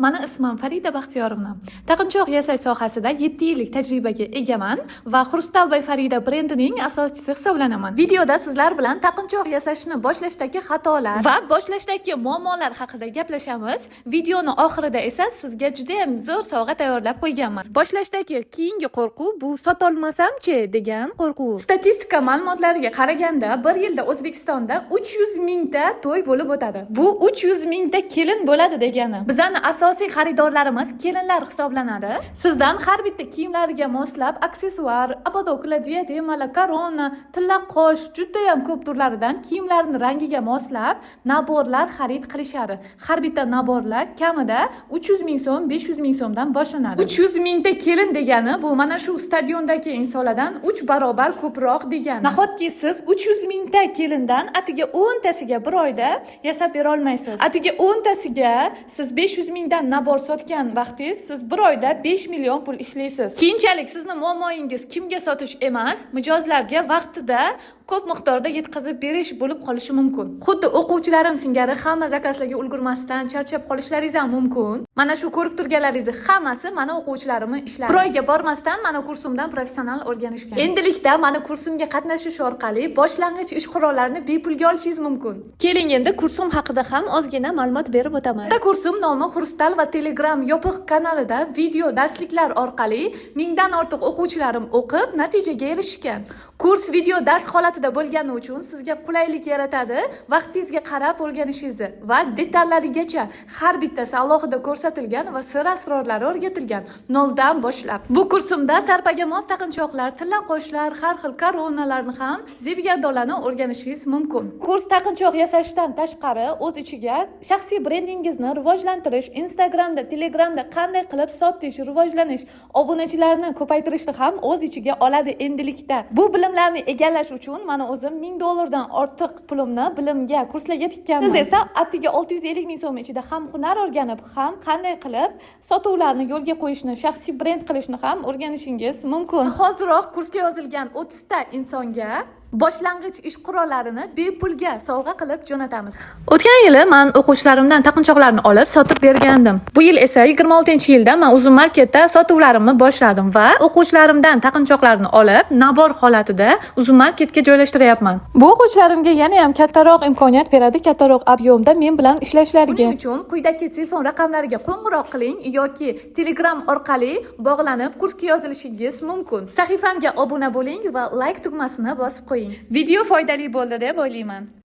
Meni ismim Farida Baxtiyorovna. Taqinchoq yasash sohasida 7 yillik tajribaga egaman va Xrustalbay Farida brendining asoschisi hisoblanaman. Videoda sizlar bilan taqinchoq yasashni boshlashdagi xatolar va boshlashdagi muammolar haqida gaplashamiz. Videoni oxirida esa sizga juda ham zo'r sovg'a tayyorlab qo'yganman. Boshlashdagi keyingi qo'rquv bu sotolmasam-chi degan qo'rquv. Statistika ma'lumotlariga qaraganda, bir yilda O'zbekistonda 300 mingta to'y bo'lib o'tadi. Bu 300 mingta kelin bo'ladi degani. Bizning asosiy xaridorlarimiz kelinlar hisoblanadi. Sizdan har bitta kiyimlariga moslab aksessuar, abadoklar, diademalar, korona, tilla qosh, juda ham ko'p turlaridan kiyimlarning rangiga moslab naborlar xarid qilishadi. Har bitta naborlar kamida 300 ming so'm, 500 ming so'mdan boshlanadi. 300 mingta kelin degani bu mana shu stadiondagi insonlardan 3 barobar ko'proq degani. Nahotki siz 300 mingta kelindan atiga 10 tasiga bir oyda yasab bera olmaysiz. Atiga 10 tasiga siz 500 mingdan nabor sotgan vaqtingiz siz bir oyda 5 million pul ishlaysiz. Keyinchalik sizning muammoingiz kimga sotish emas, mijozlarga vaqtida ko'p miqdorda yetkazib berish bo'lib qolishi mumkin. Xuddi o'quvchilarim singari hamma zakazlarga ulgurmasdan charchab qolishlaringiz ham mumkin. Mana shu ko'rib turganlaringiz hammasi mana o'quvchilarimning ishlari. Bir oyga bormasdan mana kursimdan professional o'rganishgan. Endilikda mana kursimga qatnashish orqali boshlang'ich ish qurollarini bepulga olishingiz mumkin. Keling endi kursim haqida ham ozgina ma'lumot berib o'taman. Kursim nomi Xrustal va Telegram yopiq kanalida video darsliklar orqali 1000 dan ortiq o'quvchilarim o'qib natijaga erishgan. Kurs video dars holatida bo'lgani uchun sizga qulaylik yaratadi, vaqtingizga qarab o'rganishingizni va detallarigacha har bittasi alohida ko'rsatilgan va sir asrorlari o'rgatilgan noldan boshlab. Bu kursimda sarpaga mos taqinchoqlar, tilla qoshlar, har xil koronalarni ham zebgardonlarni o'rganishingiz mumkin. Kurs taqinchoq yasashdan tashqari o'z ichiga shaxsiy brendingizni rivojlantirish, Instagramda, Telegramda qanday qilib sotish, rivojlanish, obunachilarni ko'paytirishni ham o'z ichiga oladi endilikda. Bu bilimlarni egallash uchun mana o'zim $1000 dan ortiq pulimni bilimga, kurslarga tikkanman. Siz esa atiga 650 ming so'm ichida ham hunar o'rganib, ham qanday qilib sotuvlarni yo'lga qo'yishni, shaxsiy brend qilishni ham o'rganishingiz mumkin. Hoziroq kursga yozilgan 30 ta insonga boshlang'ich ish qurollarini bepulga sovg'a qilib jo'natamiz. O'tgan yili men o'quvchilarimdan taqinchoqlarni olib sotib bergandim. Bu yil esa 26-yilda men Uzun marketda sotuvlarimni boshladim va o'quvchilarimdan taqinchoqlarni olib nabor holatida Uzun marketga joylashtiryapman. Bu o'quvchilarimga yana ham kattaroq imkoniyat beradi, kattaroq ob'yomda men bilan ishlashlariga. Buning uchun quyidagi telefon raqamlariga qo'ng'iroq qiling yoki Telegram orqali bog'lanib kursga yozilishingiz mumkin. Sahifamga obuna bo'ling va like tugmasini bosib qo'ying. Video foydali bo'ldi deb o'ylayman.